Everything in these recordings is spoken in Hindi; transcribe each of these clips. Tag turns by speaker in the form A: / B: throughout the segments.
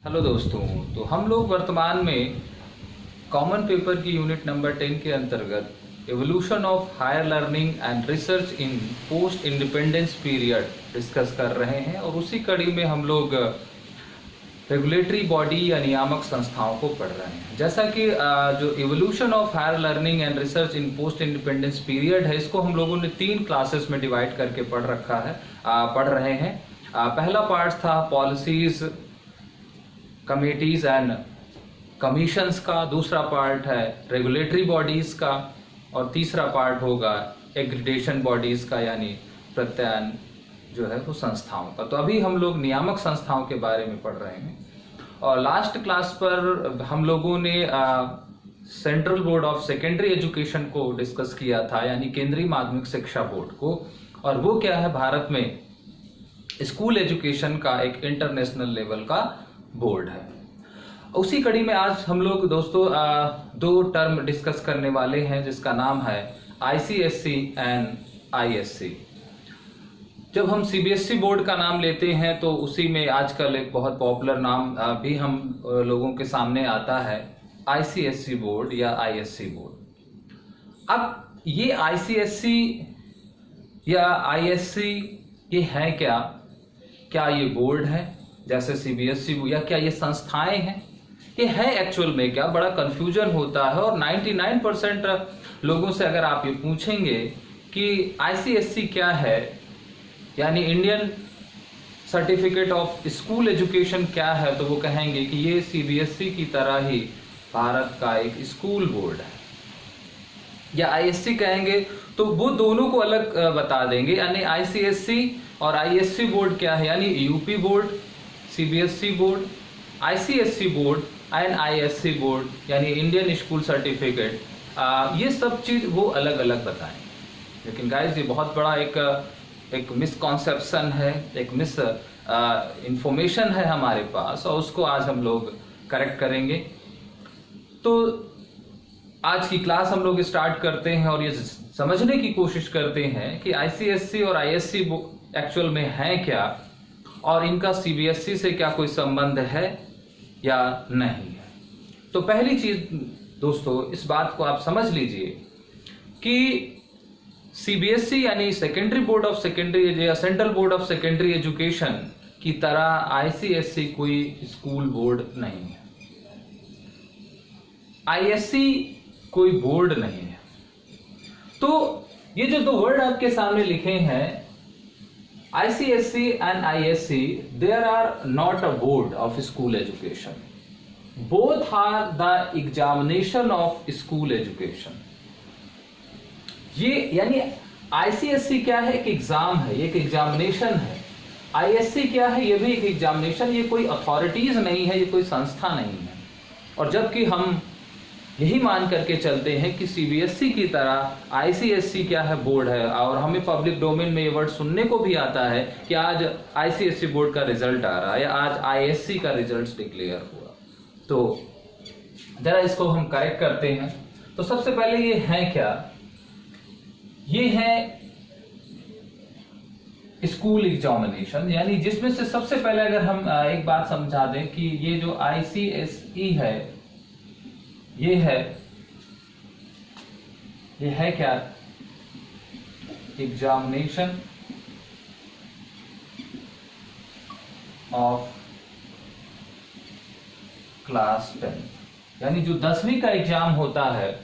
A: हेलो दोस्तों, तो हम लोग वर्तमान में कॉमन पेपर की यूनिट नंबर 10 के अंतर्गत evolution of higher learning and research in post independence period discuss कर रहे हैं और उसी कड़ी में हम लोग रेगुलेटरी बॉडी या नियामक संस्थाओं को पढ़ रहे हैं। जैसा कि जो evolution of higher learning and research in post independence period है, इसको हम लोगों ने 3 क्लासेस में डिवाइड करके पढ़ रहे हैं। पहला पार्ट था पॉलिसीज, कमिटीज एंड कमीशंस का, दूसरा पार्ट है रेगुलेटरी बॉडीज का और तीसरा पार्ट होगा एग्रीडेशन बॉडीज का यानी प्रत्यायन जो है वो संस्थाओं का। तो अभी हम लोग नियामक संस्थाओं के बारे में पढ़ रहे हैं और लास्ट क्लास पर हम लोगों ने central board of secondary education को डिस्कस किया था, यानी केंद्रीय माध्यमिक शिक्षा बोर्ड को। और वो क्या है, भारत में स्कूल एजुकेशन का एक इंटरनेशनल लेवल का बोर्ड है। उसी कड़ी में आज हम लोग दोस्तों 2 टर्म डिस्कस करने वाले हैं जिसका नाम है आईसीएसई एंड आईएससी। जब हम सीबीएसई बोर्ड का नाम लेते हैं तो उसी में आजकल एक बहुत पॉपुलर नाम भी हम लोगों के सामने आता है, आईसीएसई बोर्ड या आईएससी बोर्ड। अब ये आईसीएसई या आईएससी ये है क्या ये बोर्ड है जैसे सीबीएसई या क्या ये संस्थाएं हैं, ये है एक्चुअल में क्या? बड़ा कंफ्यूजन होता है और 99% लोगों से अगर आप ये पूछेंगे कि आईसीएसई क्या है यानी Indian certificate of school education क्या है, तो वो कहेंगे कि ये सीबीएसई की तरह ही भारत का एक स्कूल बोर्ड है। या आईएससी कहेंगे तो वो दोनों को अलग बता देंगे, यानी आईसीएसई और आईएससी बोर्ड क्या है, यानी UP board, CBSE board, ICSE board and ISC board यानी इंडियन स्कूल सर्टिफिकेट, ये सब चीज वो अलग अलग बताएं। लेकिन गाइस ये बहुत बड़ा एक मिसकॉन्सेप्शन है, एक मिस इंफॉर्मेशन है हमारे पास और उसको आज हम लोग करेक्ट करेंगे। तो आज की क्लास हम लोग स्टार्ट करते हैं और ये समझने की कोशिश करते हैं कि आईसीएसई और आईएससी एक्चुअल में है क्या और इनका सीबीएसई से क्या कोई संबंध है या नहीं है। तो पहली चीज दोस्तों इस बात को आप समझ लीजिए कि सीबीएसई यानी सेकेंडरी बोर्ड ऑफ सेकेंडरी या central board of secondary education की तरह आईसीएसई कोई स्कूल बोर्ड नहीं है, आईएससी कोई बोर्ड नहीं है। तो ये जो 2 वर्ड आपके सामने लिखे हैं ICSE and ISC, there are not a board of school education. Both are the examination of school education. ये यानी ICSE क्या है, एक एग्जाम है, एक एग्जामिनेशन है। ISC क्या है, ये भी एक एग्जामिनेशन, ये कोई अथॉरिटीज नहीं है, ये कोई संस्था नहीं है। और जबकि हम यही मान करके चलते हैं कि सीबीएसई की तरह आईसीएसई क्या है, बोर्ड है। और हमें पब्लिक डोमेन में ये वर्ड सुनने को भी आता है कि आज आईसीएसई बोर्ड का रिजल्ट आ रहा है या आज आईएससी का रिजल्ट डिक्लेयर हुआ। तो जरा इसको हम करेक्ट करते हैं। तो सबसे पहले ये है क्या, ये है स्कूल एग्जामिनेशन, यानी जिसमें से सबसे पहले अगर हम एक बात समझा दें कि ये जो आईसीएसई है ये है क्या, एग्जामिनेशन ऑफ क्लास 10, यानी जो 10वीं का एग्जाम होता है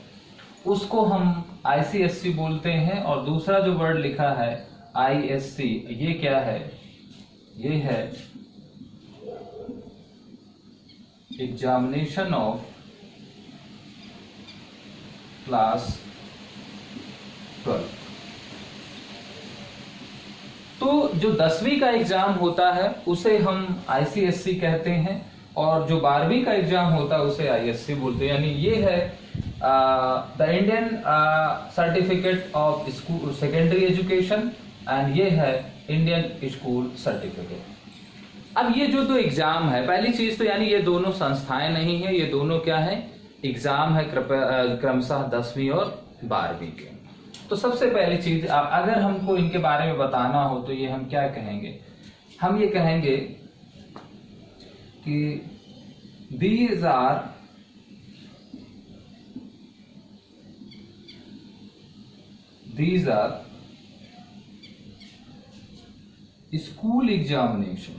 A: उसको हम आईसीएससी बोलते हैं। और दूसरा जो वर्ड लिखा है आईएससी, ये क्या है, ये है एग्जामिनेशन ऑफ क्लास 12। तो जो 10वीं का एग्जाम होता है उसे हम आईसीएससी कहते हैं और जो 12वीं का एग्जाम होता है उसे आईएससी बोलते हैं। यानी ये है the Indian certificate of school secondary education and ये है इंडियन स्कूल सर्टिफिकेट। अब ये जो 2 एग्जाम है, पहली चीज तो यानी ये दोनों संस्थाएं नहीं है, ये दोनों क्या है, एग्जाम है क्रमशः 10वीं और 12वीं के। तो सबसे पहली चीज अगर हमको इनके बारे में बताना हो तो ये हम क्या कहेंगे, हम ये कहेंगे कि these are school examination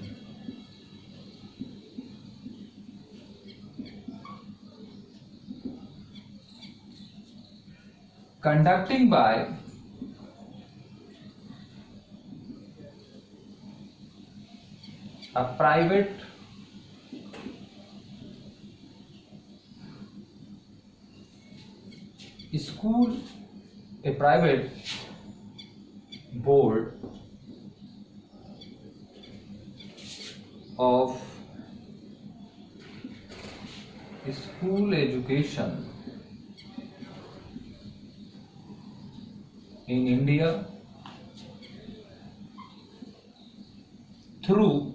A: conducting by a private school, a private board of school education in India through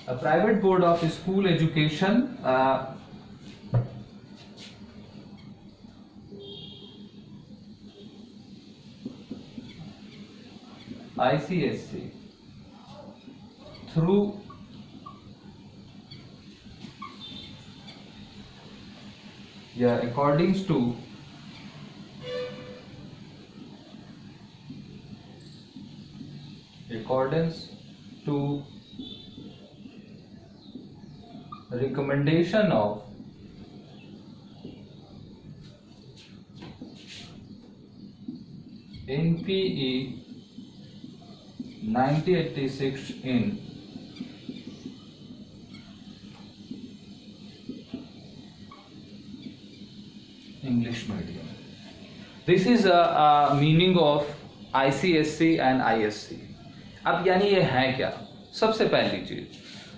A: a private board of school education ICSC through according to recommendation of NPE 1986 in English medium. This is a meaning of ICSC and ISC. अब यानी ये है क्या? सबसे पहली चीज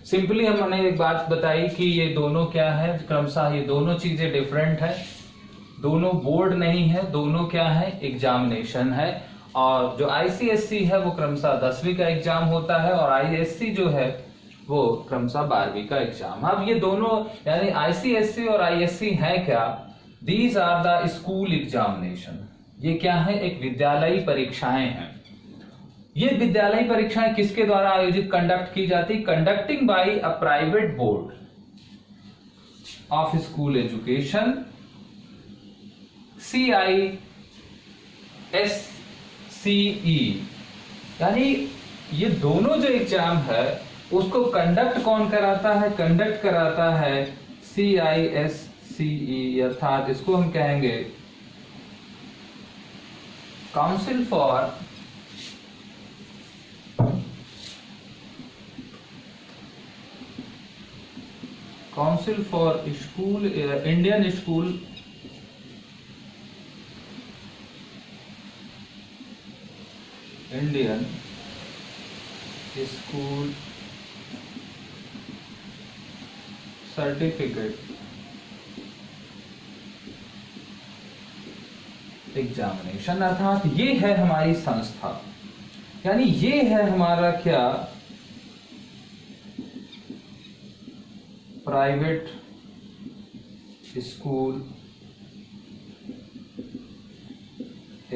A: सिंपली हमने एक बात बताई कि ये दोनों क्या है, क्रमशः ये दोनों चीजें डिफरेंट है, दोनों बोर्ड नहीं है, दोनों क्या है, एग्जामिनेशन है। और जो ICSC है वो क्रमशः 10वीं का एग्जाम होता है और ISC जो है वो क्रमशः 12वीं का एग्जाम। अब ये दोनों यानी ICSC और ISC है क्या? These are the school examination. ये क्या है? एक विद्यालयी परीक्षाएं हैं। ये विद्यालयी परीक्षाएं किसके द्वारा आयोजित कंडक्ट की जाती? Conducting by a private board of school education CISCE। यानी ये दोनों जो एग्जाम है उसको कंडक्ट कौन कराता है? कंडक्ट कराता है CISCE, अर्थात इसको हम कहेंगे council for school Indian school certificate examination. अर्थात ये है हमारी संस्था, यानी ये है हमारा क्या? Private school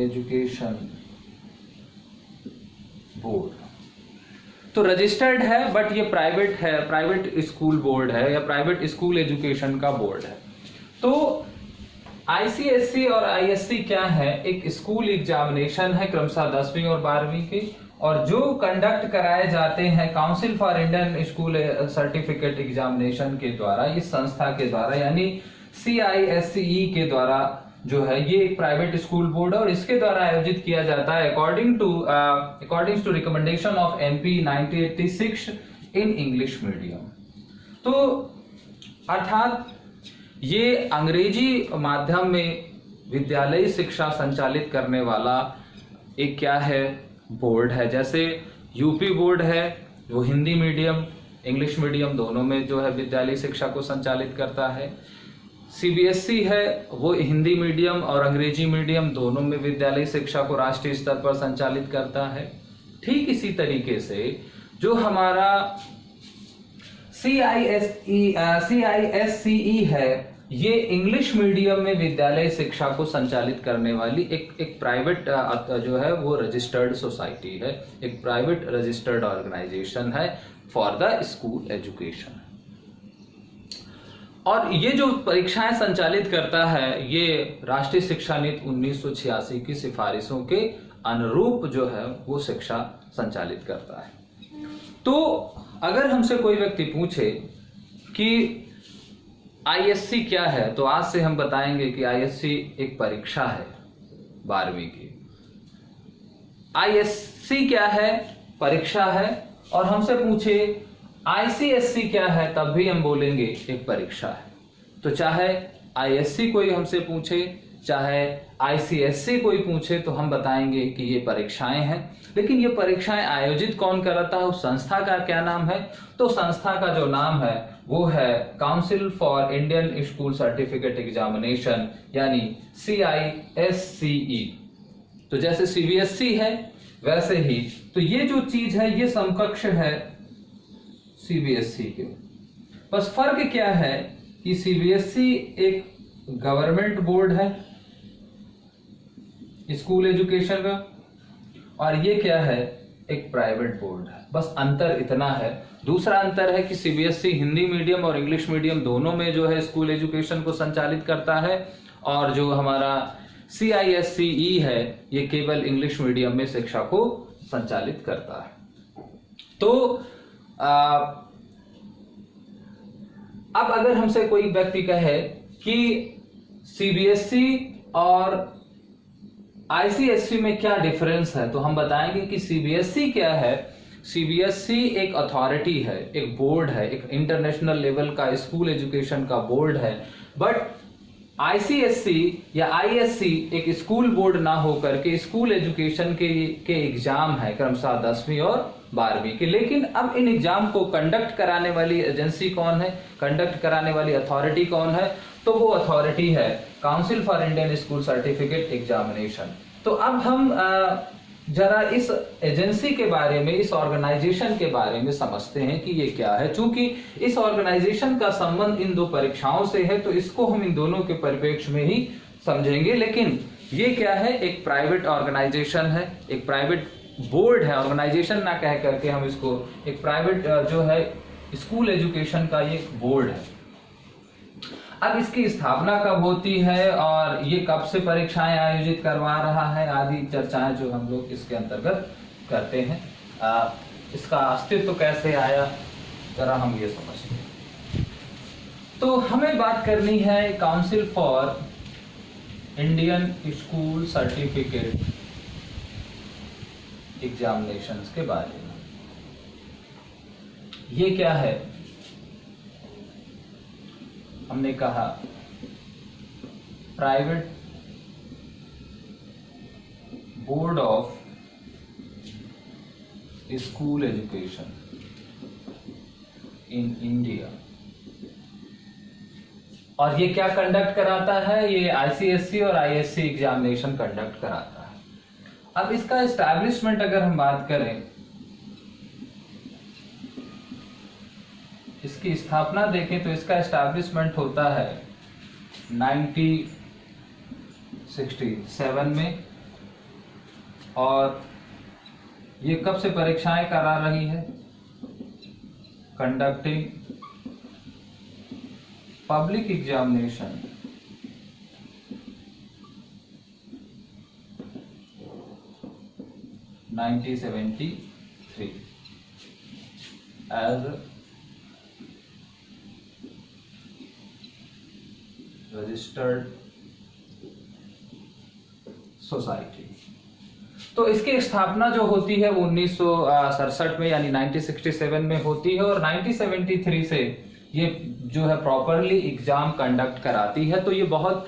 A: education board. तो रजिस्टर्ड है बट ये प्राइवेट है, प्राइवेट स्कूल बोर्ड है या प्राइवेट स्कूल एजुकेशन का बोर्ड है। तो ICSC और ISC क्या है? एक स्कूल एग्जामिनेशन है क्रमशः 10वीं और 12वीं की, और जो कंडक्ट कराए जाते हैं council for Indian school certificate examination के द्वारा, इस संस्था के द्वारा यानी CISCE के द्वारा जो है ये एक प्राइवेट स्कूल बोर्ड है और इसके द्वारा आयोजित किया जाता है according to recommendation of NP 1986 in English medium. तो अर्थात ये अंग्रेजी माध्यम में विद्यालयी शिक्षा संचालित करने वाला एक क्या है? बोर्ड है। जैसे यूपी बोर्ड है वो हिंदी मीडियम इंग्लिश मीडियम दोनों में जो है विद्यालयी शिक्षा को संचालित करता है। CBSE है वो हिंदी मीडियम और अंग्रेजी मीडियम दोनों में विद्यालयी शिक्षा को राष्ट्रीय स्तर पर संचालित करता है। ठीक इसी तरीके से जो हमारा CISCE है ये इंग्लिश मीडियम में विद्यालय शिक्षा को संचालित करने वाली एक प्राइवेट जो है वो रजिस्टर्ड सोसाइटी है, एक प्राइवेट रजिस्टर्ड ऑर्गेनाइजेशन है फॉर द स्कूल एजुकेशन। और ये जो परीक्षाएं संचालित करता है ये राष्ट्रीय शिक्षा नीति 1986 की सिफारिशों के अनुरूप जो है वो शिक्षा संचालित करता है। तो अगर हमसे कोई व्यक्ति पूछे कि आईएससी क्या है, तो आज से हम बताएंगे कि आईएससी एक परीक्षा है 12वीं की। आईएससी क्या है, परीक्षा है। और हमसे पूछे आईसीएससी क्या है, तब भी हम बोलेंगे एक परीक्षा है। तो चाहे आईएससी कोई हमसे पूछे, चाहे आईसीएससी कोई पूछे, तो हम बताएंगे कि ये परीक्षाएं हैं। लेकिन ये परीक्षाएं आयोजित कौन कराता है, उस संस्था का क्या नाम है? तो संस्था का जो नाम है वो है council for Indian school certificate examination, यानी CISCE। तो जैसे CBSE है वैसे ही तो ये जो चीज है ये समकक्ष है CBSE के। बस फर्क क्या है कि CBSE एक गवर्नमेंट बोर्ड है स्कूल एजुकेशन का, और ये क्या है, एक प्राइवेट बोर्ड है। बस अंतर इतना है। दूसरा अंतर है कि CBSE हिंदी मीडियम और इंग्लिश मीडियम दोनों में जो है स्कूल एजुकेशन को संचालित करता है, और जो हमारा CISCE है ये केवल इंग्लिश मीडियम में शिक्षा को संचालित करता है। तो अब अगर हमसे कोई व्यक्ति कहे कि CBSE और ICSE में क्या डिफरेंस है, तो हम बताएंगे कि CBSE क्या है। CBSE एक अथॉरिटी है, एक बोर्ड है, एक इंटरनेशनल लेवल का स्कूल एजुकेशन का बोर्ड है। बट ICSE या ISC एक स्कूल बोर्ड ना होकर के स्कूल एजुकेशन के एग्जाम है, क्रमशः 10वीं और 12वीं के। लेकिन अब इन एग्जाम को कंडक्ट कराने वाली एजेंसी कौन है, कंडक्ट कराने वाली अथॉरिटी कौन है? तो वो अथॉरिटी है council for Indian school certificate examination. तो अब हम जरा इस एजेंसी के बारे में, इस ऑर्गेनाइजेशन के बारे में समझते हैं कि ये क्या है। चूंकि इस ऑर्गेनाइजेशन का संबंध इन दो परीक्षाओं से है तो इसको हम इन दोनों के परिप्रेक्ष्य में ही समझेंगे। लेकिन ये क्या है, एक प्राइवेट ऑर्गेनाइजेशन है, एक प्राइवेट बोर्ड है। ऑर्गेनाइजेशन ना कह करके हम इसको एक प्राइवेट जो है स्कूल एजुकेशन का ये बोर्ड है। अब इसकी स्थापना कब होती है और ये कब से परीक्षाएं आयोजित करवा रहा है, आदि चर्चाएं जो हम लोग इसके अंतर्गत करते हैं। इसका अस्तित्व कैसे आया, जरा हम ये समझते हैं। तो हमें बात करनी है council for Indian school certificate examinations के बारे में। ये क्या है? हमने कहा private board of school education in India. और ये क्या कंडक्ट कराता है? ये ICSE और ISC एग्जामिनेशन कंडक्ट कराता है। अब इसका एस्टैब्लिशमेंट अगर हम बात करें, इसकी स्थापना देखें तो इसका एस्टैब्लिशमेंट होता है 1967 में। और ये कब से परीक्षाएं करा रही है? Conducting public examination (1973) as registered society. तो इसकी स्थापना जो होती है वो 1967 में यानी 1967 में होती है, और 1973 से ये जो है प्रॉपरली एग्जाम कंडक्ट कराती है। तो ये बहुत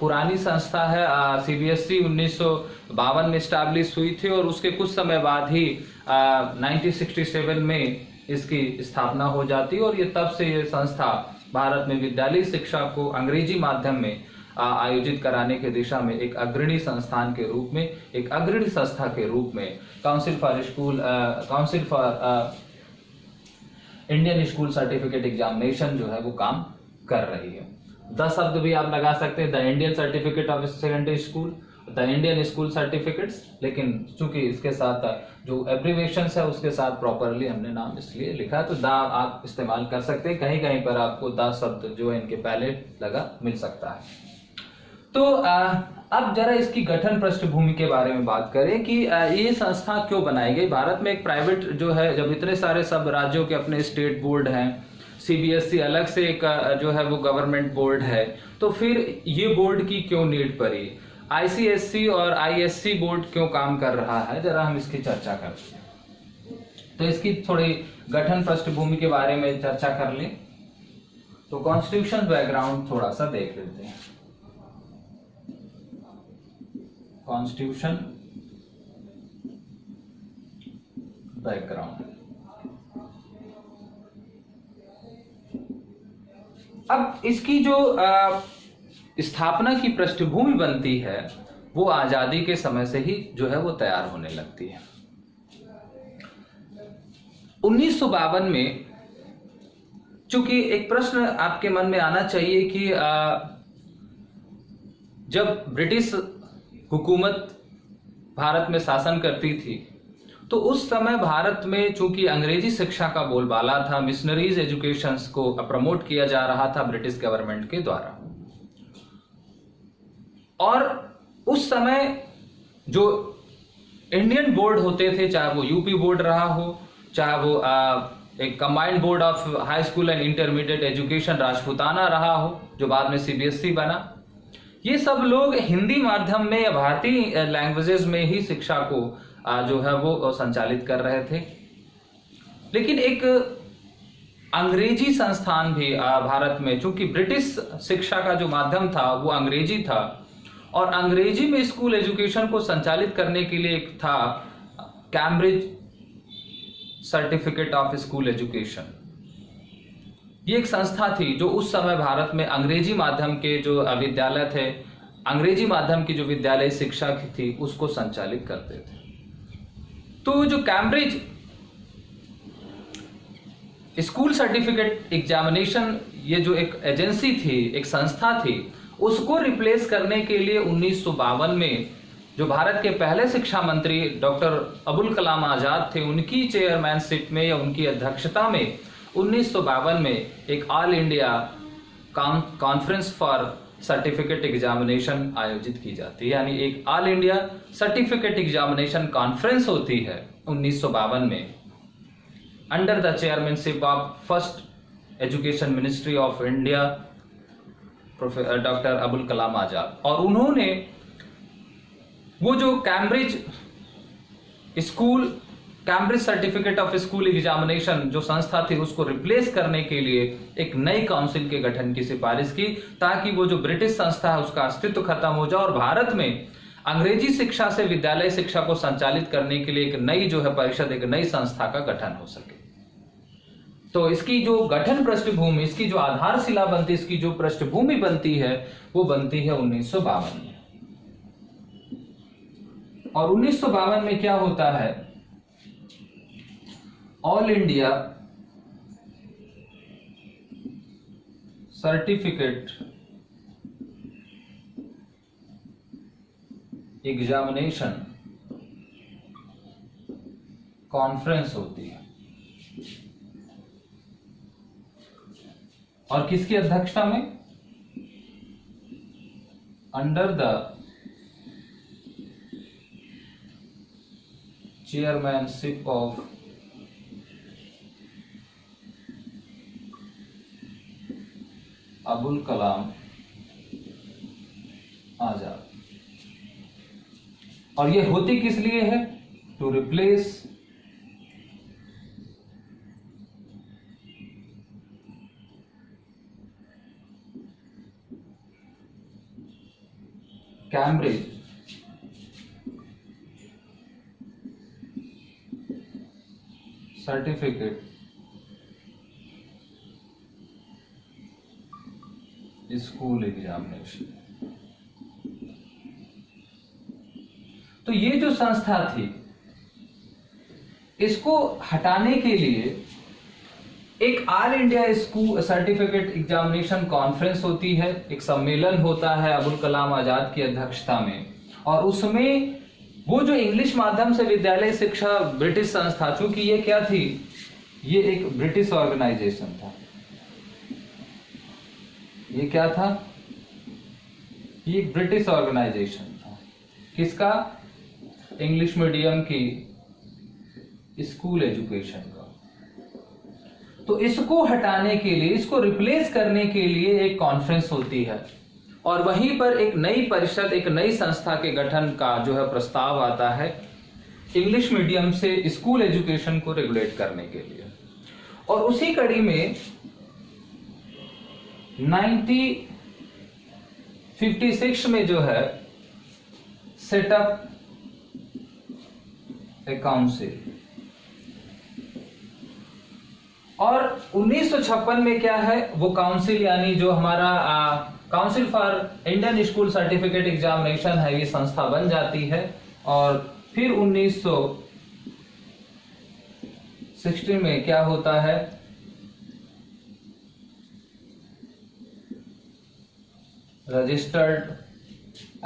A: पुरानी संस्था है। CBSE 1952 में स्टैब्लिश हुई थी और उसके कुछ समय बाद ही 1967 में इसकी स्थापना हो जाती है। और ये तब से ये संस्था भारत में विद्यालय शिक्षा को अंग्रेजी माध्यम में आयोजित कराने के दिशा में एक अग्रणी संस्थान के रूप में, एक अग्रणी संस्था के रूप में council for Indian school certificate examination जो है वो काम कर रही है। द शब्द भी आप लगा सकते हैं, the Indian certificate of secondary school, the Indian school certificates, लेकिन चूंकि इसके साथ जो एब्रीवेशंस है उसके साथ प्रॉपरली हमने नाम इसलिए लिखा है, तो द आप इस्तेमाल कर सकते हैं। कहीं कहीं पर आपको द शब्द जो है इनके पहले लगा मिल सकता है। तो अब जरा इसकी गठन पृष्ठभूमि के बारे में बात करें कि ये संस्था क्यों बनाई गई। भारत में एक प्राइवेट जो है, जब इतने सारे सब राज्यों के अपने स्टेट बोर्ड हैं, सीबीएसई अलग से एक जो है वो गवर्नमेंट बोर्ड है, तो फिर ये बोर्ड की क्यों नीड पड़ी, आईसीएससी और आईएससी बोर्ड क्यों काम कर रहा है, जरा हम इसकी चर्चा करते हैं। तो इसकी थोड़ी गठन पृष्ठभूमि के बारे में चर्चा कर लें। तो कॉन्स्टिट्यूशन बैकग्राउंड थोड़ा सा देख लेते हैं। कॉन्स्टिट्यूशन बैकग्राउंड, अब इसकी जो स्थापना की पृष्ठभूमि बनती है वो आजादी के समय से ही जो है वो तैयार होने लगती है। 1952 में, चूंकि एक प्रश्न आपके मन में आना चाहिए कि जब ब्रिटिश हुकूमत भारत में शासन करती थी तो उस समय भारत में चूंकि अंग्रेजी शिक्षा का बोलबाला था, मिशनरीज एजुकेशंस को प्रमोट किया जा रहा था ब्रिटिश गवर्नमेंट के द्वारा, और उस समय जो इंडियन बोर्ड होते थे, चाहे वो यूपी बोर्ड रहा हो, चाहे वो एक combined board of high school and intermediate education Rajputana रहा हो जो बाद में सीबीएसई बना, ये सब लोग हिंदी माध्यम में या भारतीय लैंग्वेजेस में ही शिक्षा को जो है वो संचालित कर रहे थे। लेकिन एक अंग्रेजी संस्थान भी भारत में, चूंकि ब्रिटिश शिक्षा का जो माध्यम था वो अंग्रेजी था, और अंग्रेजी में स्कूल एजुकेशन को संचालित करने के लिए एक था Cambridge certificate of school education. ये एक संस्था थी जो उस समय भारत में अंग्रेजी माध्यम के जो विद्यालय थे, अंग्रेजी माध्यम की जो विद्यालय शिक्षा थी उसको संचालित करते थे। तो जो कैम्ब्रिज स्कूल सर्टिफिकेट एग्जामिनेशन, ये जो एक एजेंसी थी, एक संस्था थी, उसको रिप्लेस करने के लिए 1952 में जो भारत के पहले शिक्षा मंत्री डॉक्टर अबुल कलाम आजाद थे, उनकी चेयरमैनशिप में या उनकी अध्यक्षता में 1952 में एक all India conference for certificate examination आयोजित की जाती है। यानी एक all India certificate examination conference होती है 1952 में, under the chairmanship of first education ministry of India doctor Abul Kalam Azad. और उन्होंने वो जो Cambridge certificate of school examination जो संस्था थी उसको रिप्लेस करने के लिए एक नई काउंसिल के गठन की सिफारिश की, ताकि वो जो ब्रिटिश संस्था है उसका अस्तित्व खत्म हो जाए और भारत में अंग्रेजी शिक्षा से विद्यालय शिक्षा को संचालित करने के लिए एक नई जो है परिषद, एक नई संस्था का गठन हो सके। तो इसकी जो गठन पृष्ठभूमि, इसकी जो आधारशिला बनती, इसकी जो पृष्ठभूमि बनती है वो बनती है 1952 में। और 1952 में क्या होता है, all India certificate examination conference होती है। और किसकी अध्यक्षता में, under the chairmanship of Abul Kalam Azad. और ये होती किस लिए है, to replace Cambridge certificate school examination. तो ये जो संस्था थी, इसको हटाने के लिए एक all India school certificate examination conference होती है, एक सम्मेलन होता है अबुल कलाम आजाद की अध्यक्षता में, और उसमें वो जो इंग्लिश माध्यम से विद्यालय शिक्षा ब्रिटिश संस्था, चूंकि ये क्या थी, ये एक ब्रिटिश ऑर्गेनाइजेशन था। ये क्या था? ये एक ब्रिटिश ऑर्गेनाइजेशन था। किसका? इंग्लिश मीडियम की स्कूल एजुकेशन का। तो इसको हटाने के लिए, इसको रिप्लेस करने के लिए एक कॉन्फ्रेंस होती है, और वहीं पर एक नई परिषद, एक नई संस्था के गठन का जो है प्रस्ताव आता है इंग्लिश मीडियम से स्कूल एजुकेशन को रेगुलेट करने के लिए। और उसी कड़ी में 1956 में जो है सेटअप ए काउंसिल, और 1956 में क्या है वो काउंसिल, यानी जो हमारा council for Indian school certificate examination है, ये संस्था बन जाती है। और फिर 1960 में क्या होता है, रजिस्टर्ड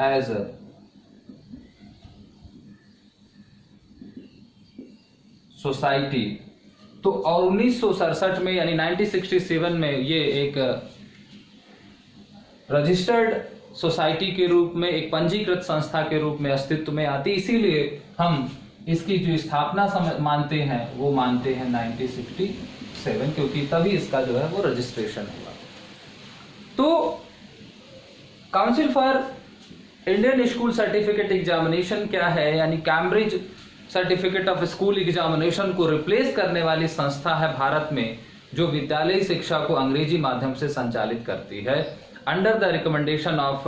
A: एज सोसाइटी। तो और 1967 में यानी 1967 में ये एक रजिस्टर्ड सोसाइटी के रूप में, एक पंजीकृत संस्था के रूप में अस्तित्व में आती। इसीलिए हम इसकी जो स्थापना मानते हैं वो मानते हैं 1967, क्योंकि तभी इसका जो है वो रजिस्ट्रेशन हुआ। तो council for Indian school certificate examination क्या है, यानी Cambridge certificate of school examination को रिप्लेस करने वाली संस्था है भारत में, जो विद्यालयी शिक्षा को अंग्रेजी माध्यम से संचालित करती है अंडर द रिकमेंडेशन ऑफ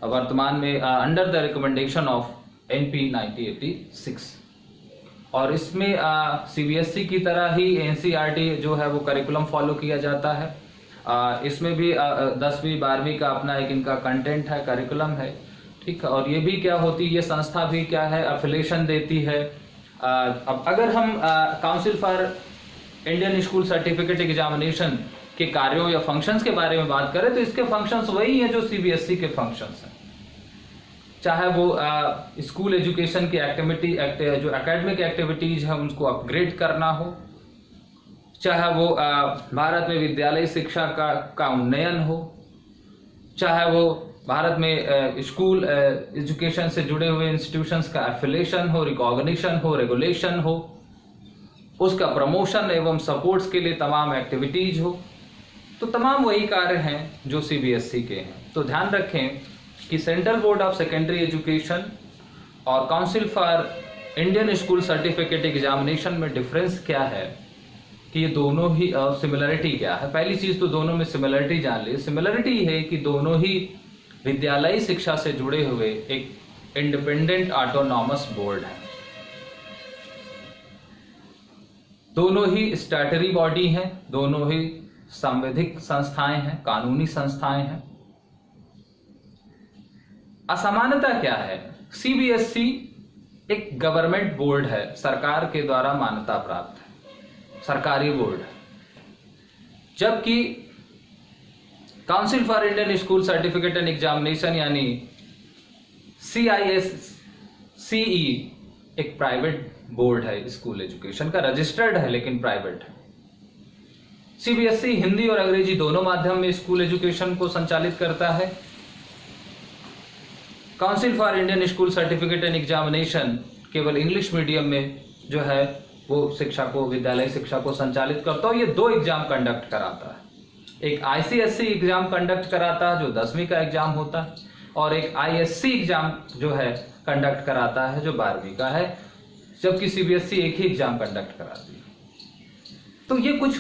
A: वर्तमान में under the recommendation of NP 1986। और इसमें CBSE की तरह ही NCERT जो है वो करिकुलम फॉलो किया जाता है। इसमें भी 10वीं 12वीं का अपना एक इनका कंटेंट है, करिकुलम है, ठीक है। और ये भी क्या होती है, ये संस्था भी क्या है, एफिलिएशन देती है। अब अगर हम council for Indian school certificate examination के कार्यों या फंक्शंस के बारे में बात करें तो इसके फंक्शंस वही हैं जो CBSE के फंक्शंस हैं, चाहे वो स्कूल एजुकेशन की एक्टिविटी जो एकेडमिक एक्टिविटीज है उनको अपग्रेड करना हो, चाहे वो भारत में विद्यालय शिक्षा का उन्नयन हो, चाहे वो भारत में स्कूल एजुकेशन से जुड़े हुए इंस्टीट्यूशंस का एफिलिएशन हो, रिकॉग्निशन हो, रेगुलेशन हो, उसका प्रमोशन एवं सपोर्ट्स के लिए तमाम एक्टिविटीज हो। तो तमाम वही कार्य हैं जो CBSE के हैं। तो ध्यान रखें कि central board of secondary education और council for Indian school certificate examination में डिफरेंस क्या है, कि ये दोनों ही सिमिलरिटी क्या है। पहली चीज तो दोनों में सिमिलरिटी जान ली। सिमिलरिटी है कि दोनों ही विद्यालयी शिक्षा से जुड़े हुए एक इंडिपेंडेंट ऑटोनॉमस बोर्ड है, दोनों ही स्टैट्यूटरी बॉडी हैं, दोनों ही संवैधानिक संस्थाएं हैं, कानूनी संस्थाएं हैं। असमानता क्या है? CBSE एक गवर्नमेंट बोर्ड है, सरकार के द्वारा मान्यता प्राप्त है, सरकारी बोर्ड है, जबकि council for Indian school certificate and examination यानी CISCE एक प्राइवेट बोर्ड है स्कूल एजुकेशन का, रजिस्टर्ड है लेकिन प्राइवेट है। CBSE हिंदी और अंग्रेजी दोनों माध्यम में स्कूल एजुकेशन को संचालित करता है। Council for Indian school certificate and examination केवल इंग्लिश मीडियम में जो है वो शिक्षा को, विद्यालय शिक्षा को संचालित करता है। ये 2 एग्जाम कंडक्ट कराता है, एक ICSE एग्जाम कंडक्ट कराता है जो 10वीं का एग्जाम होता है, और एक ISC एग्जाम जो है कंडक्ट कराता है जो 12वीं का है, जबकि CBSE एक ही एग्जाम कंडक्ट कराती है। तो ये कुछ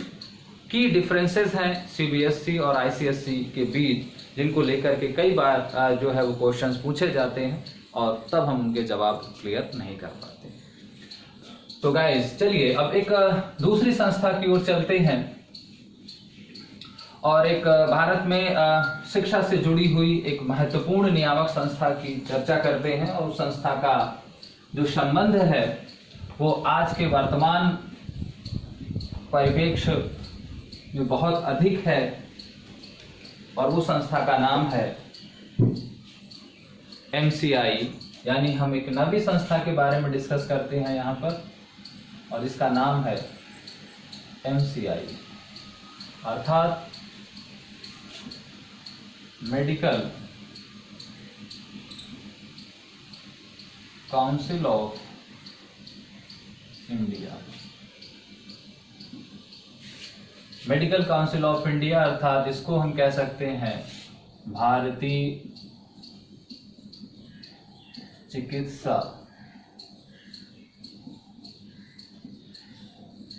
A: की डिफरेंसेस हैं CBSE और ICSE के बीच, जिनको लेकर के कई बार जो है वो क्वेश्चंस पूछे जाते हैं और तब हम उनके जवाब क्लियर नहीं कर पाते। तो गाइस चलिए अब एक दूसरी संस्था की ओर चलते हैं और एक भारत में शिक्षा से जुड़ी हुई एक महत्वपूर्ण नियामक संस्था की चर्चा करते हैं। और उस संस्था का जो संबंध है वो आज के वर्तमान परिप्रेक्ष्य जो बहुत अधिक है, और वो संस्था का नाम है MCI, यानी हम एक नवी संस्था के बारे में डिस्कस करते हैं यहाँ पर, और इसका नाम है MCI, अर्थात medical council of India. Medical council of India अर्थात इसको हम कह सकते हैं भारतीय चिकित्सा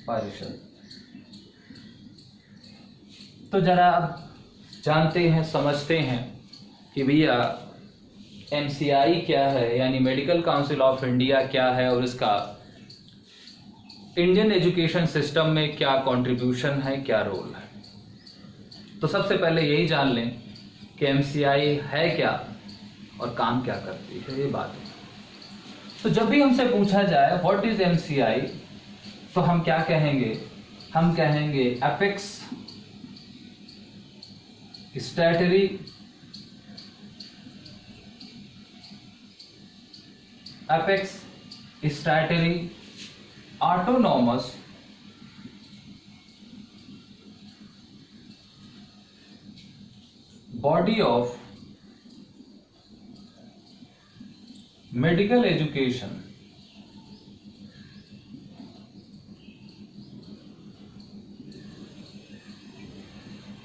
A: परिषद। तो जरा अब जानते हैं, समझते हैं कि भैया MCI क्या है, यानी मेडिकल काउंसिल ऑफ इंडिया क्या है, और इसका इंडियन एजुकेशन सिस्टम में क्या कंट्रीब्यूशन है, क्या रोल है। तो सबसे पहले यही जान लें कि MCI है क्या और काम क्या करती है, ये बात है। तो जब भी हमसे पूछा जाए व्हाट इज MCI, तो हम क्या कहेंगे? हम कहेंगे apex statutory autonomous body of medical education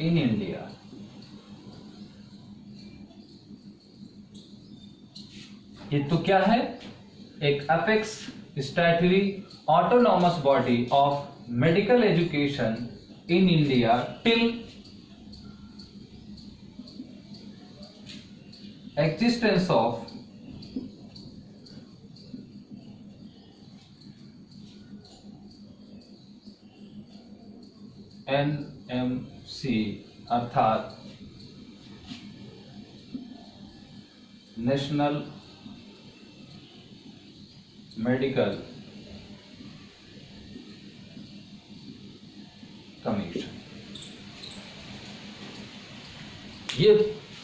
A: in India. ये तो क्या है? एक apex statutory autonomous body of medical education in India till existence of NMC अर्थात नेशनल मेडिकल कमीशन। ये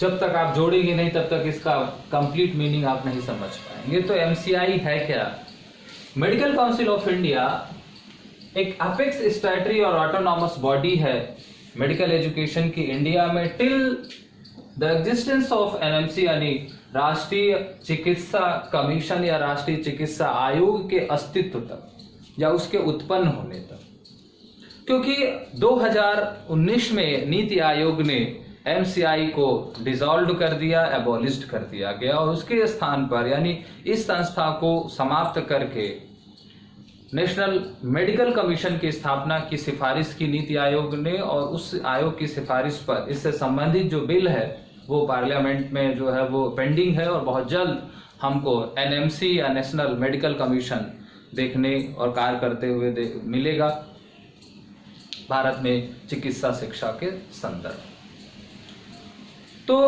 A: जब तक आप जोड़ेंगे नहीं तब तक इसका कंप्लीट मीनिंग आप नहीं समझ पाएंगे। तो MCI है क्या? मेडिकल काउंसिल ऑफ इंडिया एक अपेक्स स्टैटरी और ऑटोनॉमस बॉडी है मेडिकल एजुकेशन की इंडिया में till the existence of NMC, यानी राष्ट्रीय चिकित्सा कमीशन या राष्ट्रीय चिकित्सा आयोग के अस्तित्व तक या उसके उत्पन्न होने तक। क्योंकि 2019 में नीति आयोग ने MCI को डिसॉल्व कर दिया, एबॉलिश्ड कर दिया गया, और उसके स्थान पर यानी इस संस्था को समाप्त करके नेशनल मेडिकल कमीशन की स्थापना की सिफारिश की नीति आयोग ने, और उस आयोग की सिफारिश पर इससे संबंधित जो बिल है वो पार्लियामेंट में जो है वो पेंडिंग है, और बहुत जल्द हमको NMC या नेशनल मेडिकल कमीशन देखने और कार्य करते हुए मिलेगा भारत में चिकित्सा शिक्षा के संदर्भ। तो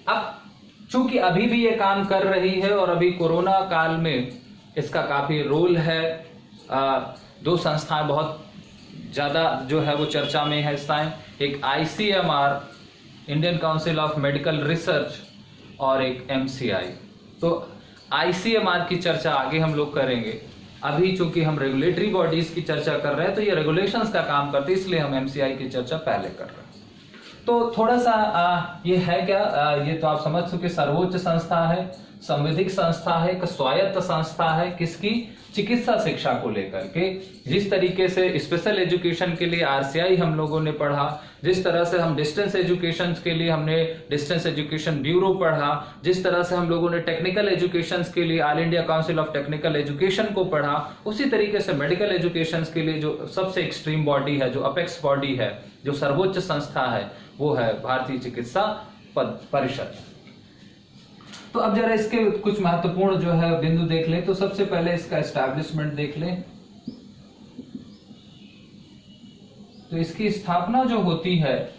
A: अब चूंकि अभी भी ये काम कर रही है और अभी कोरोना काल में इसका काफी रोल है, दो संस्थाएं बहुत ज्यादा जो है वो चर्चा में है संस्थाएं, एक ICMR Indian council of medical research और एक MCI। तो ICMR की चर्चा आगे हम लोग करेंगे। अभी चूंकि हम रेगुलेटरी बॉडीज की चर्चा कर रहे हैं तो ये रेगुलेशंस का काम करते हैं, इसलिए हम MCI की चर्चा पहले कर रहे हैं। तो थोड़ा सा ये है क्या, ये तो आप समझ चुके, सर्वोच्च संस्था है, संवैधानिक संस्था है, एक स्वायत्त संस्था है, किसकी? चिकित्सा शिक्षा को लेकर के। जिस तरीके से स्पेशल एजुकेशन के लिए RCI हम लोगों ने पढ़ा, जिस तरह से हम डिस्टेंस एजुकेशन के लिए हमने डिस्टेंस एजुकेशन ब्यूरो पढ़ा, जिस तरह से हम लोगों ने टेक्निकल एजुकेशन के लिए all India council of technical education को पढ़ा, उसी तरीके से मेडिकल एजुकेशन के लिए जो सबसे एक्सट्रीम बॉडी है, जो अपेक्स बॉडी है, जो सर्वोच्च संस्था है, वो है भारतीय चिकित्सा परिषद। तो अब जरा इसके कुछ महत्वपूर्ण जो है बिंदु देख लें। तो सबसे पहले इसका एस्टैब्लिशमेंट देख लें। तो इसकी स्थापना जो होती है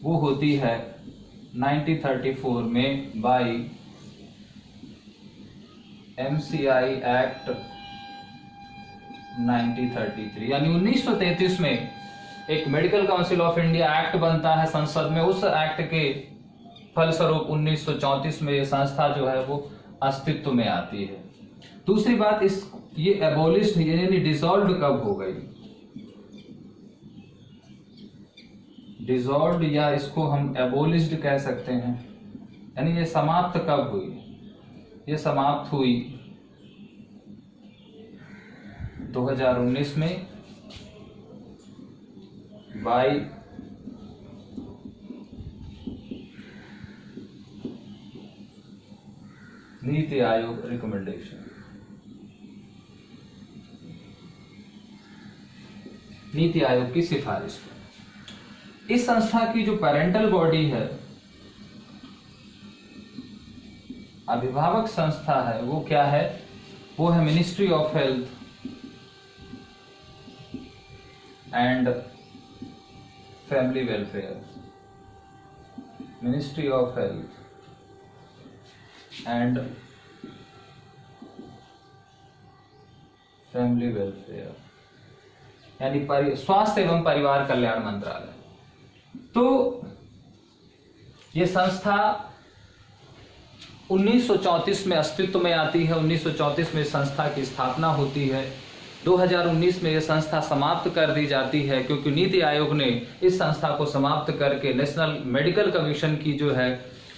A: वो होती है 1934 में बाय MCI एक्ट 1933, यानी 1933 में एक medical council of India act बनता है संसद में, उस एक्ट के फलस्वरूप 1934 में ये संस्था जो है वो अस्तित्व में आती है। दूसरी बात, इस ये एबोलिश यानी डिसॉल्व कब हो गई, डिसॉल्व या इसको हम एबोलिश्ड कह सकते हैं, यानी ये समाप्त कब हुई, ये समाप्त हुई 2019 में बाई नीति आयोग रिकमेंडेशन। नीति आयोग की सिफारिश पर इस संस्था की जो पेरेंटल बॉडी है, अभिभावक संस्था है, वो क्या है, वो है ministry of health and family welfare, ministry of health and family welfare, यानी स्वास्थ्य एवं परिवार कल्याण मंत्रालय। तो ये संस्था 1934 में अस्तित्व में आती है, 1934 में संस्था की स्थापना होती है, 2019 में यह संस्था समाप्त कर दी जाती है, क्योंकि नीति आयोग ने इस संस्था को समाप्त करके नेशनल मेडिकल कमीशन की जो है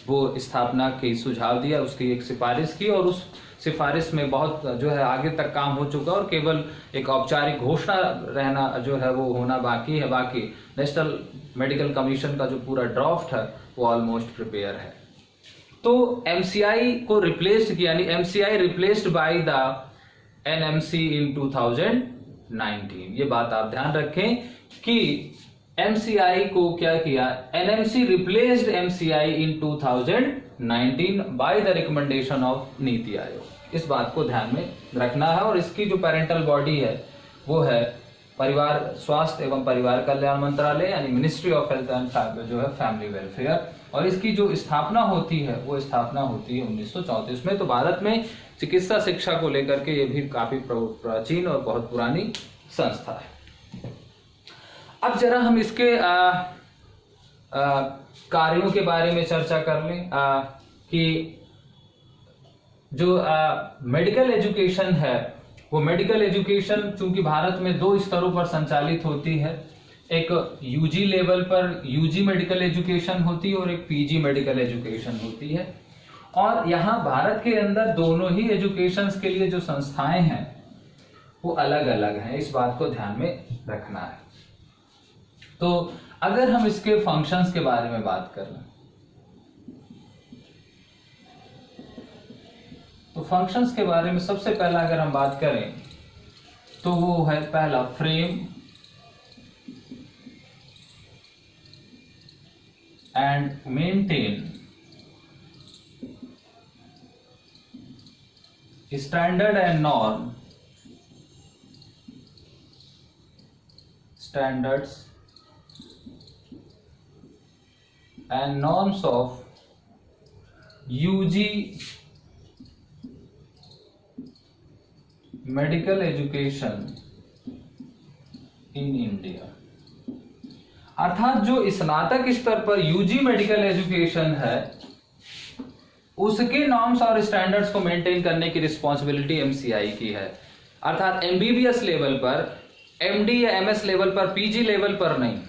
A: वो स्थापना की सुझाव दिया, उसकी एक सिफारिश की, और उस सिफारिश में बहुत जो है आगे तक काम हो चुका और केवल एक औपचारिक घोषणा रहना जो है वो होना बाकी है। बाकी नेशनल मेडिकल कमीशन का जो पूरा ड्राफ्ट है वो ऑलमोस्ट प्रिपेयर है। तो एमसीआई को रिप्लेस्ड किया, यानी MCI replaced by the NMC in 2019। ये बात आप ध्यान रखें कि एमसीआई को क्या किया, NMC replaced MCI in 2019 by the recommendation of NITI Aayog. इस बात को ध्यान में रखना है। और इसकी जो पेरेंटल बॉडी है वो है परिवार स्वास्थ्य एवं परिवार कल्याण मंत्रालय, यानी मिनिस्ट्री ऑफ हेल्थ एंड जो है फैमिली वेलफेयर। और इसकी जो स्थापना होती है वो स्थापना होती है 1934 में। तो भारत में चिकित्सा शिक्षा को लेकर के ये भी काफी प्राचीन और बहुत पुरानी संस्था है। अब जरा हम इसके कार्यों के बारे में चर्चा कर लें कि जो मेडिकल एजुकेशन है वो मेडिकल एजुकेशन चूंकि भारत में 2 स्तरों पर संचालित होती है, एक यूजी लेवल पर यूजी मेडिकल एजुकेशन होती है और एक पीजी मेडिकल एजुकेशन होती है। और यहाँ भारत के अंदर दोनों ही एजुकेशंस के लिए जो संस्थाएं हैं वो अलग अलग हैं, इस बात को ध्यान में रखना है। तो अगर हम इसके फंक्शंस के बारे में बात करें तो फंक्शंस के बारे में सबसे पहला अगर हम बात करें तो वो है पहला frame and maintain standard and norm standards and norms of UG medical education in India। अर्थात जो स्नातक स्तर पर यूजी मेडिकल एजुकेशन है उसके नॉर्म्स और स्टैंडर्ड्स को मेंटेन करने की रिस्पॉन्सिबिलिटी एमसीआई की है। अर्थात एमबीबीएस लेवल पर, एमडी या एमएस लेवल पर, पीजी लेवल पर नहीं।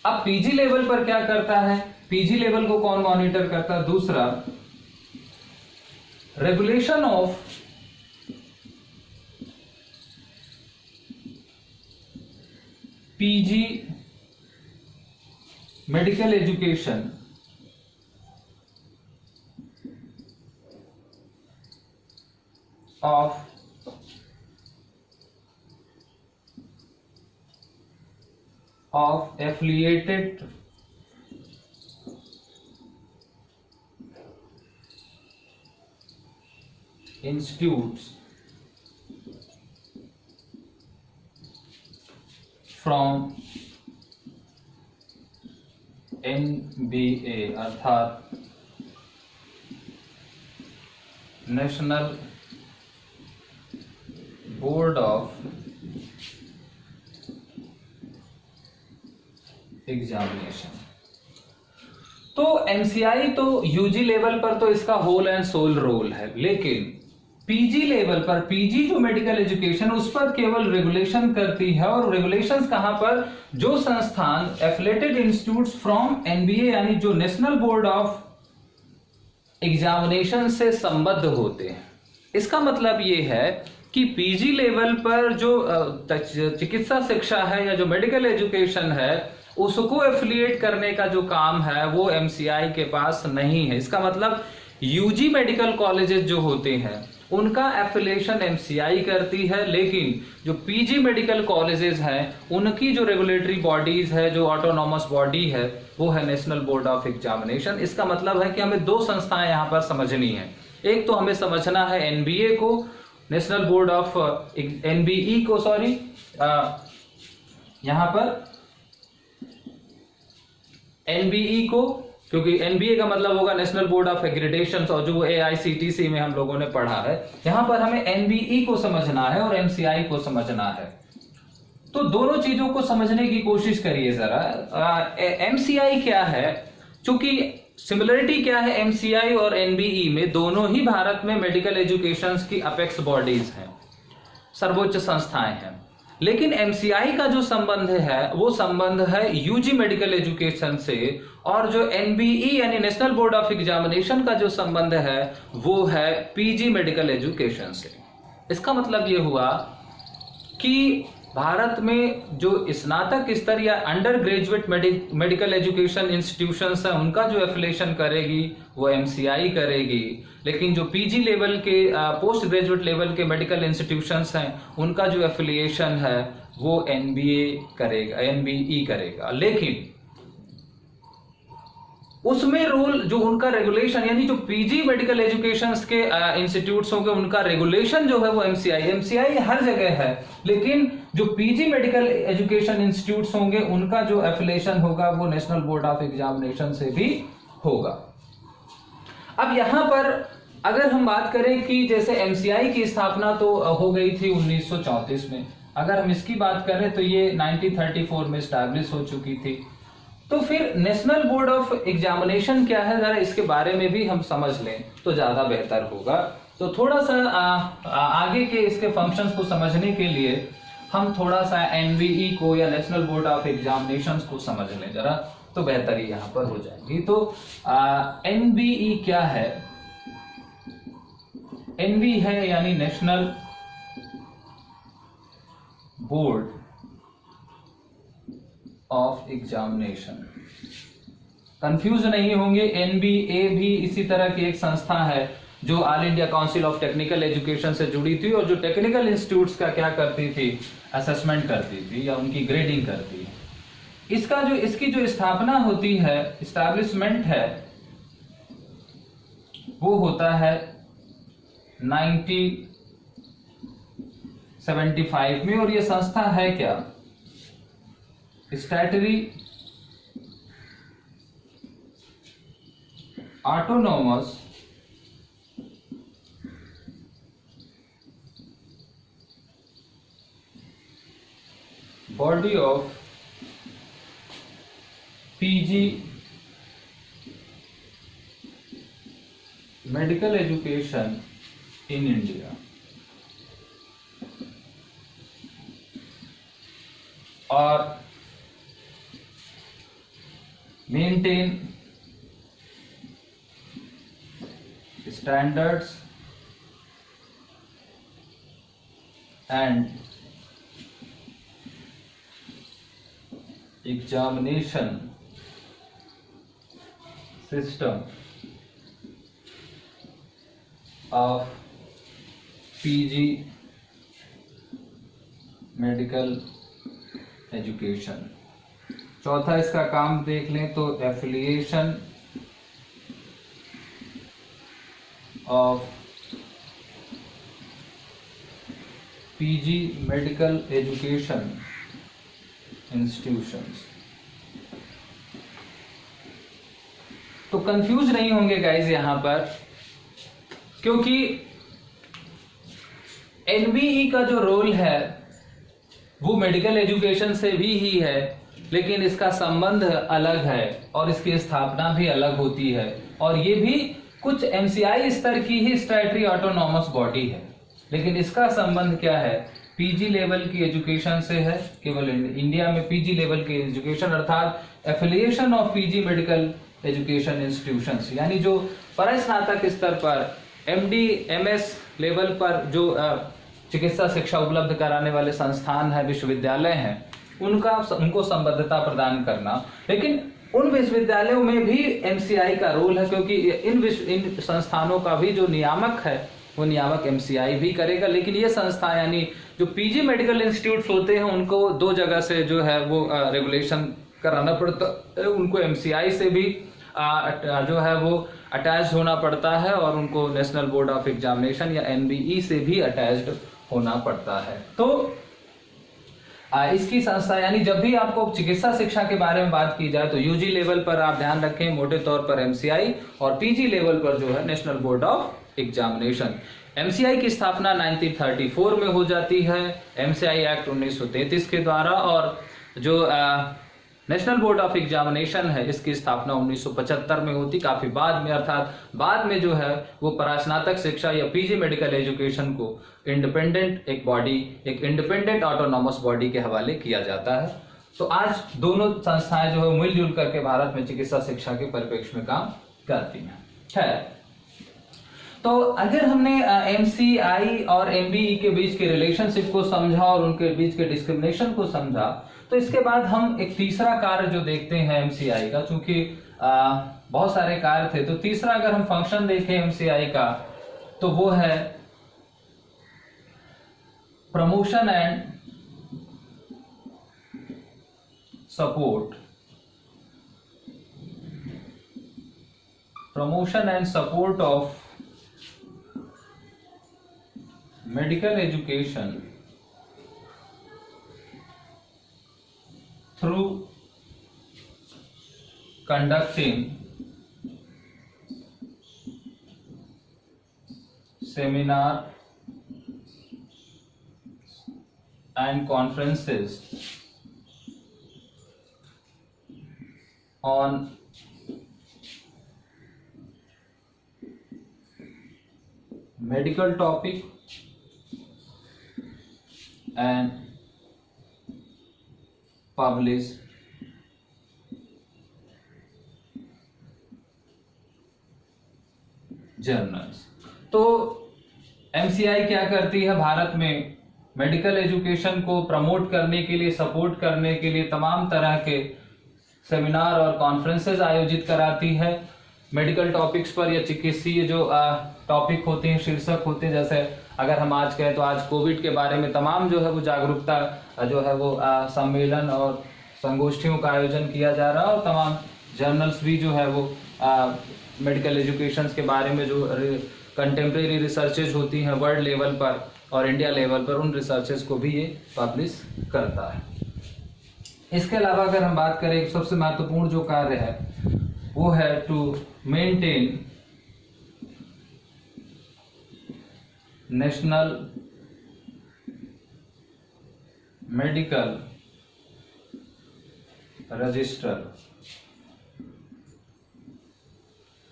A: अब पीजी लेवल पर क्या करता है, पीजी लेवल को कौन मॉनिटर करता है? दूसरा, regulation of PG medical education of affiliated institutes from NBA अर्थात नेशनल बोर्ड ऑफ एग्जामिनेशन। तो एमसीआई तो यूजी लेवल पर तो इसका होल एंड सोल रोल है, लेकिन पीजी लेवल पर, पीजी जो मेडिकल एजुकेशन उस पर केवल रेगुलेशन करती है। और रेगुलेशंस कहां पर? जो संस्थान एफिलेटेड इंस्टीट्यूट्स फ्रॉम एनबीए यानी जो नेशनल बोर्ड ऑफ एग्जामिनेशन से संबद्ध होते हैं। इसका मतलब यह है कि पीजी लेवल पर जो चिकित्सा शिक्षा है या जो मेडिकल एजुकेशन है उसको एफिलिएट करने का जो काम है वो एमसीआई के पास नहीं है। इसका मतलब यूजी मेडिकल कॉलेजेस जो होते हैं उनका एफिलिएशन एमसीआई करती है, लेकिन जो पीजी मेडिकल कॉलेजेस हैं उनकी जो रेगुलेटरी बॉडीज है, जो ऑटोनॉमस बॉडी है, वो है नेशनल बोर्ड ऑफ एग्जामिनेशन। इसका मतलब है कि हमें दो संस्थाएं यहां पर समझनी है। एक तो हमें समझना है एनबीए को, नेशनल बोर्ड ऑफ एनबीई को, सॉरी यहां पर एनबीई को, क्योंकि एनबीए का मतलब होगा नेशनल बोर्ड ऑफ एक्रेडिटेशन और जो एआईसीटीसी में हम लोगों ने पढ़ा है। यहां पर हमें एनबीई को समझना है और एमसीआई को समझना है। तो दोनों चीजों को समझने की कोशिश करिए जरा। एमसीआई क्या है? चूंकि सिमिलरिटी क्या है एमसीआई और एनबीई में, दोनों ही भारत में मेडिकल एजुकेशन की अपेक्स बॉडीज हैं, सर्वोच्च संस्थाएं हैं। लेकिन एमसीआई का जो संबंध है वो संबंध है यूजी मेडिकल एजुकेशन से, और जो एनबीई यानी नेशनल बोर्ड ऑफ एग्जामिनेशन का जो संबंध है वो है पीजी मेडिकल एजुकेशन से। इसका मतलब ये हुआ कि भारत में जो स्नातक स्तर या under graduate medical education institutions हैं उनका जो एफिलिएशन करेगी वो एमसीआई करेगी, लेकिन जो पीजी लेवल के पोस्ट ग्रेजुएट लेवल के मेडिकल इंस्टीट्यूशंस हैं उनका जो एफिलिएशन है वो एनबीए करेगा, एनबीई करेगा। लेकिन उसमें रोल जो उनका रेगुलेशन, यानी जो पीजी मेडिकल एजुकेशन के इंस्टीट्यूट्स होंगे उनका रेगुलेशन जो है वो एमसीआई हर जगह है, लेकिन जो पीजी मेडिकल एजुकेशन इंस्टीट्यूट्स होंगे उनका जो एफिलिएशन होगा वो नेशनल बोर्ड ऑफ एग्जामिनेशन से भी होगा। अब यहां पर अगर हम बात करें कि जैसे एमसीआई की स्थापना तो हो गई थी 1934 में, अगर हम इसकी बात करें तो ये 1934 में स्टैब्लिश हो चुकी थी। तो फिर नेशनल बोर्ड ऑफ एग्जामिनेशन क्या है, जरा इसके बारे में भी हम समझ लें तो ज्यादा बेहतर होगा। तो थोड़ा सा आगे के इसके फंक्शंस को समझने के लिए हम थोड़ा सा एनबीई को या नेशनल बोर्ड ऑफ एग्जामिनेशंस को समझ लें जरा, तो बेहतरी यहां पर हो जाएगी। तो एनबीई क्या है? एनबी है यानी national board of examination. Confuse नहीं होंगे, एनबीए भी इसी तरह की एक संस्था है जो all India council of technical education से जुड़ी थी और जो टेक्निकल इंस्टीट्यूट्स का क्या करती थी, असेसमेंट करती थी या उनकी ग्रेडिंग करती है। इसकी जो स्थापना होती है, एस्टैब्लिशमेंट है, वो होता है 1975 में। और ये संस्था है क्या? Statutory autonomous body of PG medical education in India. और maintain standards and examination system of PG medical education। चौथा इसका काम देख लें तो affiliation of PG medical education institutions. तो कंफ्यूज नहीं होंगे गाइज यहां पर, क्योंकि एनबीई का जो रोल है वो मेडिकल एजुकेशन से भी ही है, लेकिन इसका संबंध अलग है और इसकी स्थापना भी अलग होती है, और ये भी कुछ एमसीआई स्तर की ही स्टैट्यूटरी ऑटोनॉमस बॉडी है, लेकिन इसका संबंध क्या है, पीजी लेवल की एजुकेशन से है। केवल इंडिया में पीजी लेवल की एजुकेशन अर्थात affiliation of PG medical education institutions, यानी जो परस्नातक स्तर पर एमडी एमएस लेवल पर जो चिकित्सा शिक्षा उपलब्ध कराने वाले संस्थान है, विश्वविद्यालय हैं, उनको संबद्धता प्रदान करना। लेकिन उन विश्वविद्यालयों में भी एमसीआई का रोल है, क्योंकि इन संस्थानों का भी जो नियामक है वो नियामक एमसीआई भी करेगा। लेकिन ये संस्था यानी जो पीजी मेडिकल इंस्टीट्यूट्स होते हैं उनको दो जगह से जो है वो रेगुलेशन कराना पड़ता है, उनको एमसीआई से भी जो है वो अटैच होना पड़ता है, और उनको नेशनल बोर्ड ऑफ एग्जामिनेशन या एनबीई से भी अटैच्ड होना पड़ता है। तो इसकी संस्था यानी जब भी आपको चिकित्सा शिक्षा के बारे में बात की जाए तो यूजी लेवल पर आप ध्यान रखें मोटे तौर पर एमसीआई, और पीजी लेवल पर जो है national board of examination. MCI की स्थापना 1934 में हो जाती है, एमसीआई एक्ट 1933 के द्वारा, और जो नेशनल बोर्ड ऑफ एग्जामिनेशन है इसकी स्थापना 1975 में होती, काफी बाद में, अर्थात बाद में जो है वो परास्नातक शिक्षा या पीजी मेडिकल एजुकेशन को इंडिपेंडेंट एक बॉडी, एक इंडिपेंडेंट ऑटोनॉमस बॉडी के हवाले किया जाता है। तो आज दोनों संस्थाएं जो है मिलजुल करके भारत में चिकित्सा शिक्षा के परिप्रेक्ष्य में काम करती हैं। खैर, तो अगर हमने एमसीआई और एमबीई के बीच के रिलेशनशिप को समझा और उनके बीच के डिस्क्रिमिनेशन को समझा, तो इसके बाद हम एक तीसरा कार्य जो देखते हैं एमसीआई का, चूंकि बहुत सारे कार्य थे, तो तीसरा अगर हम फंक्शन देखें एमसीआई का तो वो है promotion and support, promotion and support of medical education through conducting seminar and conferences on medical topic and publish journals. तो एमसीआई क्या करती है, भारत में मेडिकल एजुकेशन को प्रमोट करने के लिए, सपोर्ट करने के लिए तमाम तरह के सेमिनार और कॉन्फ्रेंसेस आयोजित कराती है मेडिकल टॉपिक्स पर, या चिकित्सीय जो टॉपिक होते हैं, शीर्षक होते हैं। जैसे अगर हम आज कहें तो आज कोविड के बारे में तमाम जो है वो जागरूकता जो है वो सम्मेलन और संगोष्ठियों का आयोजन किया जा रहा है, और तमाम जर्नल्स भी जो है वो मेडिकल एजुकेशन के बारे में जो कंटेम्प्रेरी रिसर्चेज होती हैं वर्ल्ड लेवल पर और इंडिया लेवल पर, उन रिसर्चेज को भी ये पब्लिश करता है। इसके अलावा अगर हम बात करें, सबसे महत्वपूर्ण जो कार्य है वो है to maintain national medical register.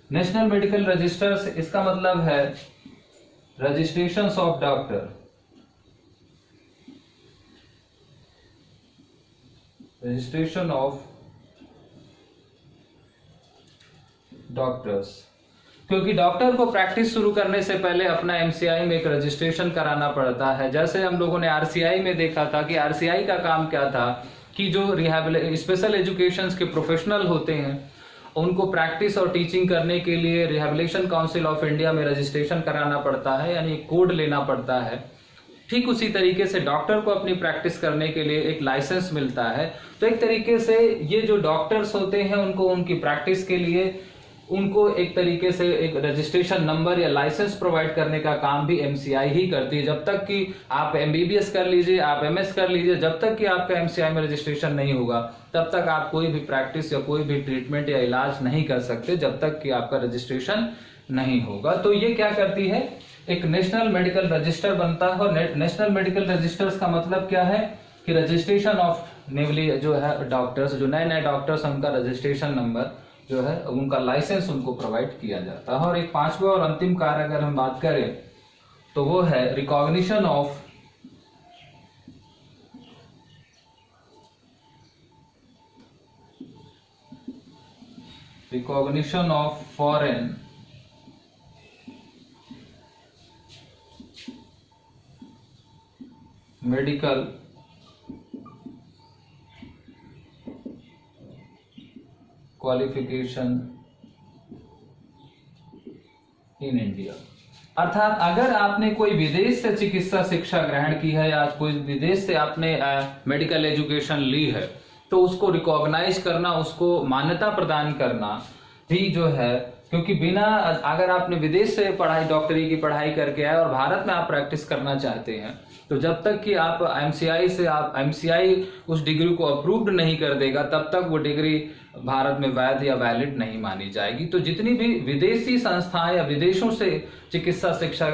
A: National medical register से इसका मतलब है registrations of doctor, registration of doctors, क्योंकि डॉक्टर को प्रैक्टिस शुरू करने से पहले अपना एमसीआई में एक रजिस्ट्रेशन कराना पड़ता है। जैसे हम लोगों ने आरसीआई में देखा था कि आरसीआई का काम क्या था कि जो स्पेशल एजुकेशन के प्रोफेशनल होते हैं उनको प्रैक्टिस और टीचिंग करने के लिए रिहैबिलिटेशन काउंसिल ऑफ इंडिया में रजिस्ट्रेशन कराना पड़ता है, यानी कोड लेना पड़ता है। ठीक उसी तरीके से डॉक्टर को अपनी प्रैक्टिस करने के लिए एक लाइसेंस मिलता है। तो एक तरीके से ये जो डॉक्टर्स होते हैं उनको उनकी प्रैक्टिस के लिए उनको एक तरीके से एक रजिस्ट्रेशन नंबर या लाइसेंस प्रोवाइड करने का काम भी एमसीआई ही करती है। जब तक कि आप एमबीबीएस कर लीजिए, आप एमएस कर लीजिए, जब तक कि आपका एमसीआई में रजिस्ट्रेशन नहीं होगा तब तक आप कोई भी प्रैक्टिस या कोई भी ट्रीटमेंट या इलाज नहीं कर सकते, जब तक कि आपका रजिस्ट्रेशन नहीं होगा। तो ये क्या करती है, एक नेशनल मेडिकल रजिस्टर बनता है। और नेशनल मेडिकल रजिस्टर्स का मतलब क्या है कि रजिस्ट्रेशन ऑफ नेवली जो है डॉक्टर्स, जो नए नए डॉक्टर्स हैं उनका रजिस्ट्रेशन नंबर जो है, उनका लाइसेंस उनको प्रोवाइड किया जाता है। और एक पांचवा और अंतिम कार्य अगर हम बात करें तो वो है recognition of foreign medical qualification in India. अर्थात अगर आपने कोई विदेश से चिकित्सा शिक्षा ग्रहण की है या कोई विदेश से आपने मेडिकल एजुकेशन ली है, तो उसको रिकॉग्नाइज करना, उसको मान्यता प्रदान करना भी जो है, क्योंकि बिना, अगर आपने विदेश से पढ़ाई, डॉक्टरी की पढ़ाई करके आए और भारत में आप प्रैक्टिस करना चाहते हैं, तो जब तक कि आप एमसीआई उस डिग्री को अप्रूव्ड नहीं कर देगा, तब तक वो डिग्री भारत में वैध या वैलिड नहीं मानी जाएगी। तो जितनी भी विदेशी संस्थाएं या विदेशों से चिकित्सा शिक्षा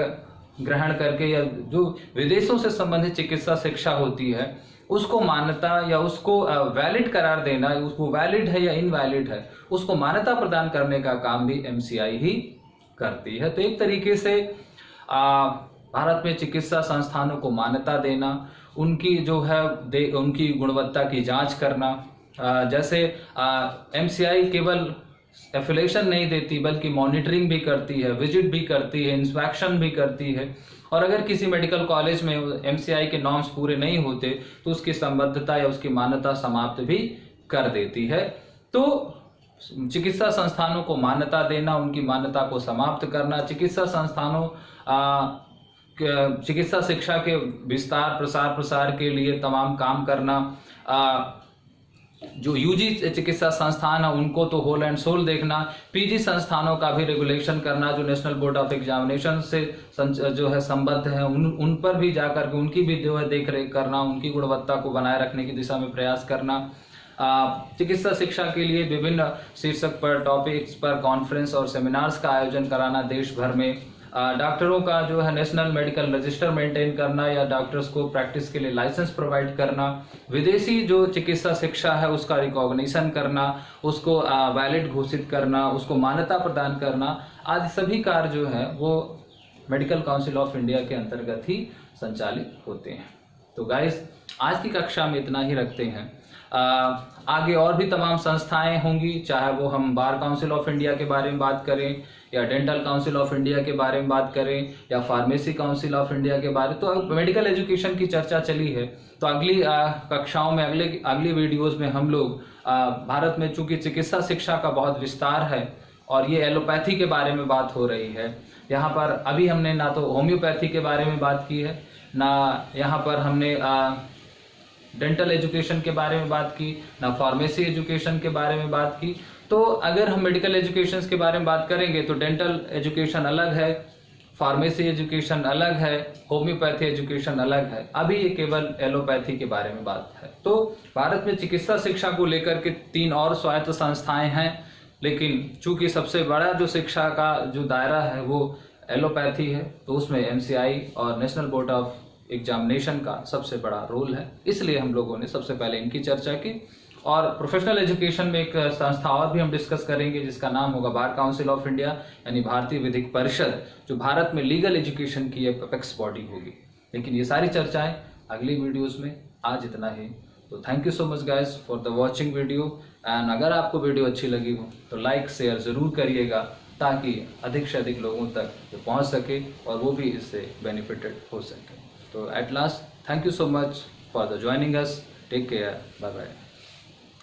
A: ग्रहण करके या जो विदेशों से संबंधित चिकित्सा शिक्षा होती है, उसको मान्यता या उसको वैलिड करार देना, उसको वैलिड है या इनवैलिड है, उसको मान्यता प्रदान करने का काम भी एमसीआई ही करती है। तो एक तरीके से भारत में चिकित्सा संस्थानों को मान्यता देना, उनकी जो है उनकी गुणवत्ता की जांच करना, जैसे एमसीआई केवल एफिलिएशन नहीं देती बल्कि मॉनिटरिंग भी करती है, विजिट भी करती है, इंस्पेक्शन भी करती है, और अगर किसी मेडिकल कॉलेज में एमसीआई के नॉर्म्स पूरे नहीं होते तो उसकी संबद्धता या उसकी मान्यता समाप्त भी कर देती है। तो चिकित्सा संस्थानों को मान्यता देना, उनकी मान्यता को समाप्त करना, चिकित्सा संस्थानों चिकित्सा शिक्षा के विस्तार प्रसार के लिए तमाम काम करना, जो यूजी चिकित्सा संस्थान है उनको तो होल एंड सोल देखना, पीजी संस्थानों का भी रेगुलेशन करना, जो नेशनल बोर्ड ऑफ एग्जामिनेशन से जो है संबद्ध है, उन पर भी जाकर के उनकी भी जो है देख रेख करना, उनकी गुणवत्ता को बनाए रखने की दिशा में प्रयास करना, चिकित्सा शिक्षा के लिए विभिन्न शीर्षक पर, टॉपिक्स पर कॉन्फ्रेंस और सेमिनार्स का आयोजन कराना देश भर में, डॉक्टरों का जो है नेशनल मेडिकल रजिस्टर मेंटेन करना या डॉक्टर्स को प्रैक्टिस के लिए लाइसेंस प्रोवाइड करना, विदेशी जो चिकित्सा शिक्षा है उसका रिकॉग्निशन करना, उसको वैलिड घोषित करना, उसको मान्यता प्रदान करना, आदि सभी कार्य जो है वो मेडिकल काउंसिल ऑफ इंडिया के अंतर्गत ही संचालित होते हैं। तो गाइस, आज की कक्षा में इतना ही रखते हैं। आगे और भी तमाम संस्थाएं होंगी, चाहे वो हम बार काउंसिल ऑफ इंडिया के बारे में बात करें या डेंटल काउंसिल ऑफ इंडिया के बारे में बात करें या फार्मेसी काउंसिल ऑफ इंडिया के बारे में। तो मेडिकल एजुकेशन की चर्चा चली है, तो अगली कक्षाओं में, अगली वीडियोस में हम लोग भारत में चूंकि चिकित्सा शिक्षा का बहुत विस्तार है और ये एलोपैथी के बारे में बात हो रही है, यहाँ पर अभी हमने ना तो होम्योपैथी के बारे में बात की है, ना यहाँ पर हमने डेंटल एजुकेशन के बारे में बात की, ना फार्मेसी एजुकेशन के बारे में बात की। तो अगर हम मेडिकल एजुकेशन के बारे में बात करेंगे तो डेंटल एजुकेशन अलग है, फार्मेसी एजुकेशन अलग है, होम्योपैथी एजुकेशन अलग है। अभी ये केवल एलोपैथी के बारे में बात है। तो भारत में चिकित्सा शिक्षा को लेकर के 3 और स्वायत्त संस्थाएं हैं, लेकिन चूंकि सबसे बड़ा जो शिक्षा का जो दायरा है वो एलोपैथी है, तो उसमें एमसीआई और नेशनल बोर्ड ऑफ एग्जामिनेशन का सबसे बड़ा रोल है, इसलिए हम लोगों ने सबसे पहले इनकी चर्चा की। और प्रोफेशनल एजुकेशन में एक संस्था और भी हम डिस्कस करेंगे जिसका नाम होगा बार काउंसिल ऑफ इंडिया, यानी भारतीय विधिक परिषद, जो भारत में लीगल एजुकेशन की एक अपेक्स बॉडी होगी। लेकिन ये सारी चर्चाएं अगली वीडियोस में, आज इतना ही। तो thank you so much guys for the watching video, and अगर आपको वीडियो अच्छी लगी हो तो लाइक शेयर ज़रूर करिएगा, ताकि अधिक से अधिक लोगों तक ये पहुँच सके और वो भी इससे बेनिफिटेड हो सके। तो at last, thank you so much for the joining us, take care, bye bye.